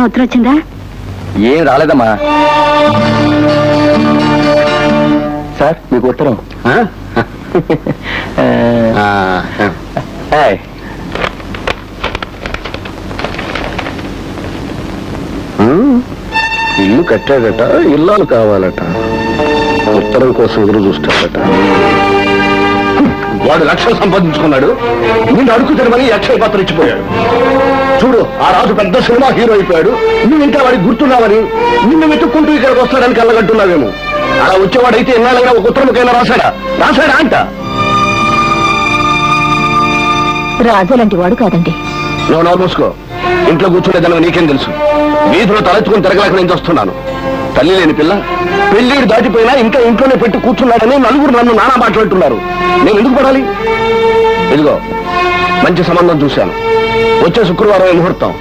ఉత్తరం వచ్చిందా? ఏం రాలేదమ్మా. సార్ మీకు ఉత్తరం. ఇల్లు కట్టాడట, ఇల్లాలు కావాలట, ఉత్తరం కోసం ఎదురు చూస్తాడట. వాడు లక్షలు సంపాదించుకున్నాడు, నిన్ను అడుగు తినమని అక్షయ పాత్ర ఇచ్చిపోయాడు. చూడు, ఆ రాజు పెద్ద సినిమా హీరో అయిపోయాడు. నువ్వు ఇంకా వాడికి గుర్తున్నావని నిన్ను వెతుక్కుంటూ ఇక్కడికి వస్తాడని కళ్ళగంటున్నావేమో. అలా వచ్చేవాడైతే ఎన్నాళ్ళైనా ఒక ఉత్తరముకైనా రాశాడా అంట. రాజు లాంటి వాడు కాదండి. నువ్వు నోరు మూసుకో. ఇంట్లో కూర్చునేదాన్ని నీకేం తెలుసు? వీధిలో తలెత్తుకుని తిరగలేక నేను వస్తున్నాను. తల్లి లేని పిల్ల పెళ్ళిడు దాటిపోయినా ఇంకా ఇంట్లోనే పెట్టి కూర్చున్నాడని నలుగురు నన్ను నానా మాట్లాడుతున్నారు. నేను ఎందుకు పడాలి? ఇదిగో మంచి సంబంధం చూశాను. వచ్చే శుక్రవారం ముహూర్తం.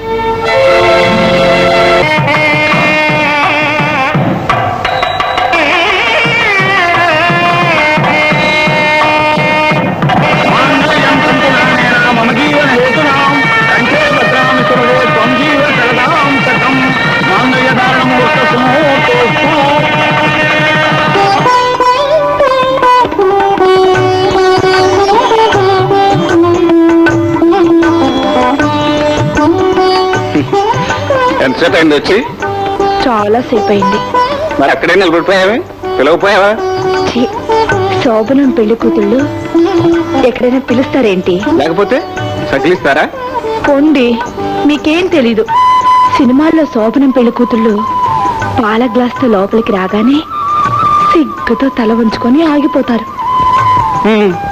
ఎంతసేపు అయింది వచ్చి? చాలా సేపు అయింది. మరి అక్కడే నిలబడిపోయావే? పిలవపోయావా? శోభనం పెళ్లి కూతుళ్ళు ఎక్కడైనా పిలుస్తారేంటి? లేకపోతే సకిలిస్తారా? పోండి, మీకేం తెలీదు. సినిమాల్లో శోభనం పెళ్లి కూతుళ్ళు పాల గ్లాస్తో లోపలికి రాగానే సిగ్గుతో తల వంచుకొని ఆగిపోతారు.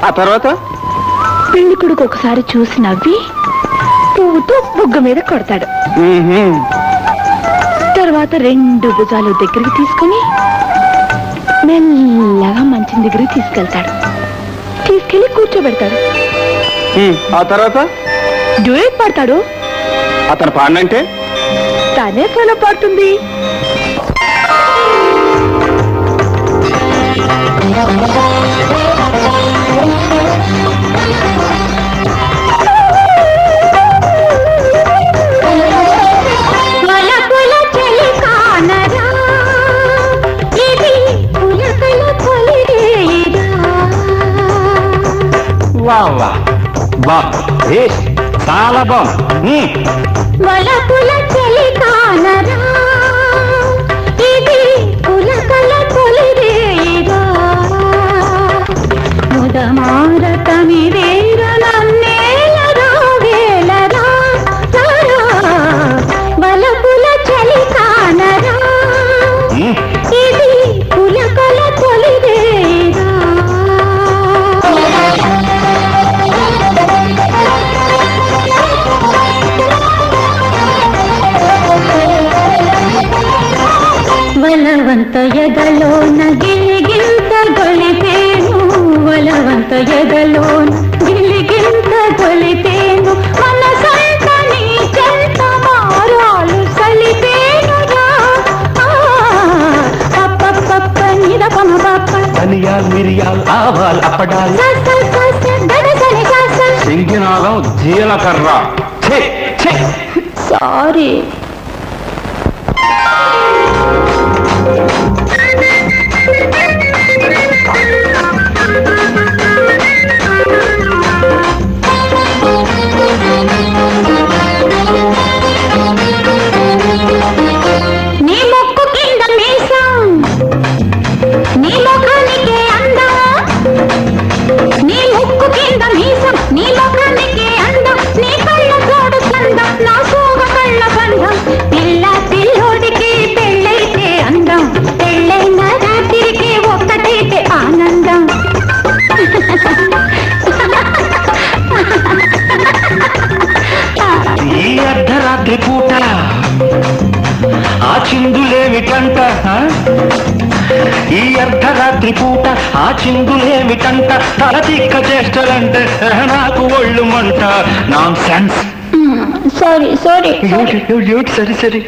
ఆ తర్వాత పెళ్లి కొడుకు ఒకసారి చూసి నవ్వి పువ్వుతో బుగ్గ మీద కొడతాడు. తర్వాత రెండు భుజాలు దగ్గరికి తీసుకుని మెల్లగా మంచం దగ్గరికి తీసుకెళ్తాడు. తీసుకెళ్లి కూర్చోబెడతాడు. ఆ తర్వాత డ్యూయట్ పాడతాడు. అతను పాడినంటే తనే సోలో పాడుతుంది. చాలా బాగుంది. వలపుల చెలి కానరా, ఇది పులకల తొలిరేగా, ముదమారతమి వేర నన్నేలరా వేలరా, వలపుల చెలి కానరా, ఇది పులకల తొలిరేగా. వలవంత ఎదలోన గిలిగింత గొలిపేను, వలవంత ఎదలోన గిలిగింత గొలిపేను, మనసంత నీ చెంత మారాలు సలిపేనురా. పప్ప నిద పమ పప్ప ధనియాల్ మిరియాల్ ఆవాల్ అప్పడాల్ సింగినాలం జీలకర్ర. సారీ. నీ ముక్కు కింద మీసం, నీ ముఖానికే అందం, నీ ముక్కు కింద మీసం, నీ ముఖానికే అందం, నీ కళ్ళ తోడు చందం, నా సోగ కళ్ళ బంధం, పిల్ల పిల్లోడికి పెళ్ళైతే అందం, పెళ్ళైన రాత్రికి ఒక్కటైతే ఆనందం. ఈ అర్ధరాత్రి పూట ఆ చిందులేమిటంట, ఈ అర్ధరాత్రి పూట ఆ చిందులేమిటంట, తల తిక్క చేష్టలంటే నాకు ఒళ్ళు మంట. Non sense. Sorry sorry. సరి సరి.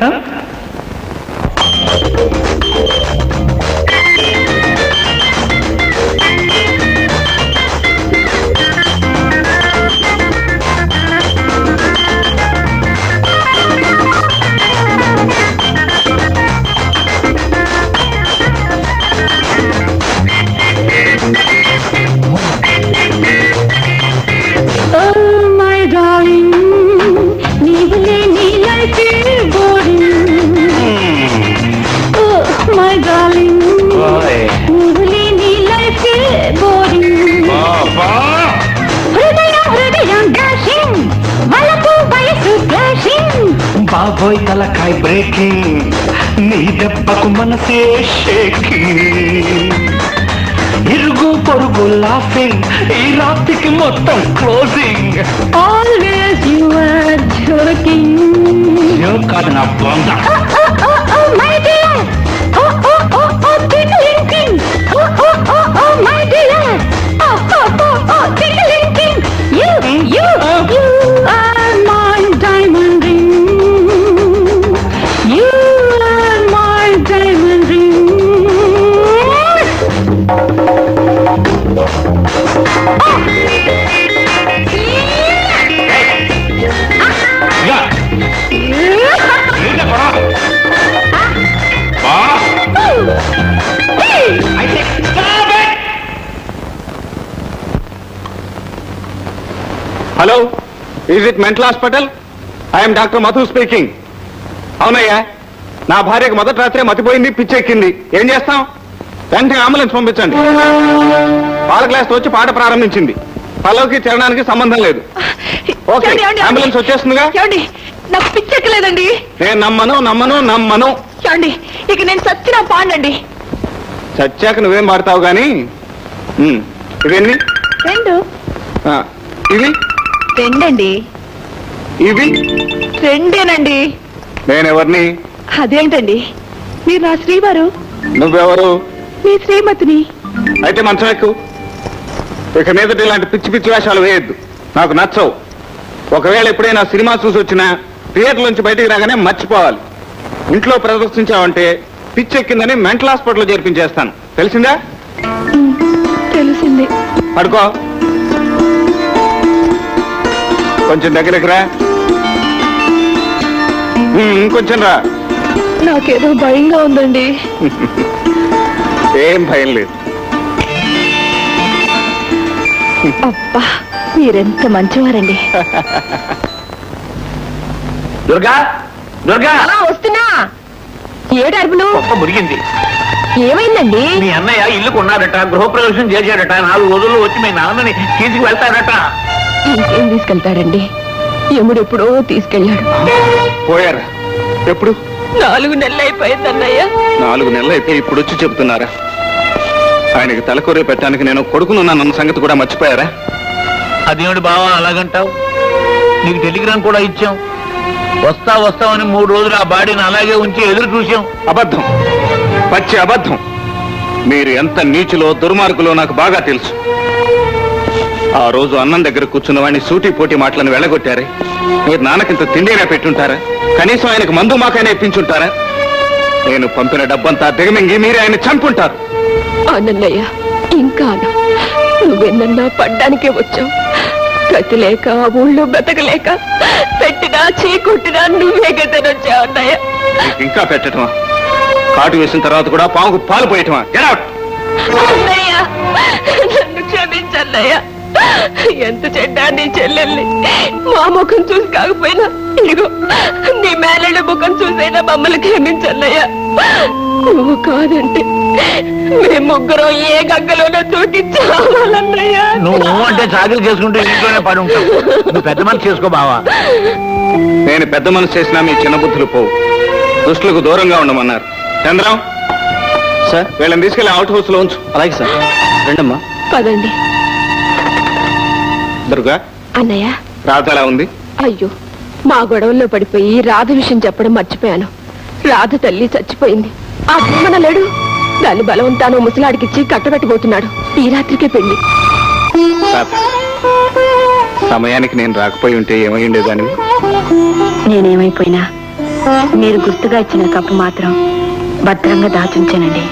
నీపై తలకాయ బ్రేకింగ్, నీ దెబ్బకు మనసే షేకింగ్. ఇరుగు పొరుగు లాఫింగ్, ఈ రాత్రికి మొత్తం closing. Always you are joking. కాదు నా బొంద. Oh, my dear. Oh, tickling thing. Oh, my dear. Oh, tickling thing. You are my diamond ring. You are my diamond ring. Yeah. ఏంటి గొడవ? I say, stop it! Hello, is it mental hospital? I'm doctor Madhu speaking. అవునయ్యా, నా భార్యకు మొదటి రాత్రే మతిపోయింది, పిచ్చెక్కింది. ఏం చేస్తాం? వెంటనే అంబులెన్స్ పంపించండి. పాల గ్లాస్ వచ్చి పాట ప్రారంభించింది. పల్లవికి చరణానికి సంబంధం లేదు. ఓకే, అంబులెన్స్ వచ్చేస్తుందిగా. ఏమండి, నాకు పిచ్చెక్కలేదండి. నేను నమ్మను. ఏమండి, ఇక నేను సచ్చినా పాడండి. చచ్చాక నువ్వేం పాడతావు గాని. ఇవన్నీ రెండు ఇవి రెండండి. ఇవి రెండేనండి. నేనెవరిని? అదేంటండి, మీరు నా శ్రీవారు, నువ్వెవరు? మీ శ్రీమతిని. అయితే మంచం ఎక్కు. ఇక మీదట ఇలాంటి పిచ్చి పిచ్చి వేషాలు వేయద్దు, నాకు నచ్చవు. ఒకవేళ ఎప్పుడైనా సినిమా చూసి వచ్చినా థియేటర్ నుంచి బయటికి రాగానే మర్చిపోవాలి. ఇంట్లో ప్రదర్శించావంటే పిచ్చెక్కిందని మెంటల్ హాస్పిటల్లో చేర్పించేస్తాను. తెలిసిందా? తెలిసింది. పడుకో. కొంచెం దగ్గరికి రా. ఇంకొంచెం రా. నాకేదో భయంగా ఉందండి. ఏం భయం లేదు. అబ్బా, మీరెంత మంచివారండి. దుర్గా, వస్తున్నా. ఏడు అరుపులు? గొప్ప మురిగింది. ఏమైందండి? మీ అన్నయ్య ఇల్లు కొన్నాడట, గృహప్రవేశం చేశాడట. 4 రోజుల్లో వచ్చి మీ నాన్నని తీసుకువెళ్తాడట. ఇంకేం తీసుకెళ్తాడండి, యముడు ఎప్పుడో తీసుకెళ్ళాడు. పోయారా? ఎప్పుడు? 4 నెలలు అయిపోయింది అన్నయ్య. 4 నెలలు అయితే ఇప్పుడు వచ్చి చెబుతున్నారా? ఆయనకి తలకొరే పెట్టడానికి నేను కొడుకునున్నానన్న సంగతి కూడా మర్చిపోయారా? అదేమిటి బావా అలాగంటావు? నీకు టెలిగ్రామ్ కూడా ఇచ్చాం. వస్తావని 3 రోజులు ఆ బాడీని అలాగే ఉంచి ఎదురు చూసాం. అబద్ధం, పచ్చి అబద్ధం. మీరు ఎంత నీచులో దుర్మార్గులో నాకు బాగా తెలుసు. ఆ రోజు అన్నం దగ్గర కూర్చున్న వాడిని సూటి పోటీ మాటలను వెళ్ళగొట్టారే. మీరు నాన్నకింత తిండిగా పెట్టుంటారా? కనీసం ఆయనకు మందు మాకైనా ఇప్పించుంటారా? నేను పంపిన డబ్బంతా దిగమింగి మీరే ఆయన చంపుంటారు. ఆనందయ్య, ఇంకా నువ్వెన్నన్నా పడ్డానికే వచ్చావు. గతి లేక, ఊళ్ళో బతకలేక, పెట్టినా చీకొట్టినా నువ్వే గతనొచ్చావు అన్నయ్య. ఇంకా పెట్టటమా? కాటు వేసిన తర్వాత కూడా పాముకు పాలు పోయటమా? అన్నయ్య, నన్ను క్షమించన్నయ్య. ఎంత చెడ్డా నీ చెల్లెల్ని. మా ముఖం చూసి కాకపోయినా ఇదిగో నీ మేనళ్ళ ముఖం చూసైనా మమ్మల్ని క్షమించన్నయ్య. నువ్వు కాదంటే మేము ముగ్గురం ఏ గగ్గలోనో దూకి చావాలన్నయ్య. నువ్వు అంటే చాకరీ చేసుకుంటూ ఇంట్లోనే పడి ఉంటావు. నువ్వు పెద్ద మనసు చేసుకో బావా. నేను పెద్ద మనసు చేసినా మీ చిన్న బుద్ధులు పోవు. దుష్టులకు దూరంగా ఉండమన్నారు. చంద్రం సార్, వీళ్ళని తీసుకెళ్ళి అవుట్ హౌస్ లో ఉంచు. అలాగే సార్. రండమ్మా. పదండి. దుర్గా, అన్నయ్య, రాత ఎలా ఉంది? అయ్యో, మా గొడవల్లో పడిపోయి రాధ విషయం చెప్పడం మర్చిపోయాను. రాధ తల్లి చచ్చిపోయింది. ఆ భీమన లేడు, దాన్ని బలవంతాను ముసలాడికిచ్చి కట్టబెట్టబోతున్నాడు. ఈ రాత్రికే పెళ్లి. తాత, సమయానికి నేను రాకపోయి ఉంటే ఏమైండేదాన్ని? నేనేమైపోయినా మీరు గుర్తుగా ఇచ్చిన కప్పు మాత్రం భద్రంగా దాచుంచానండి.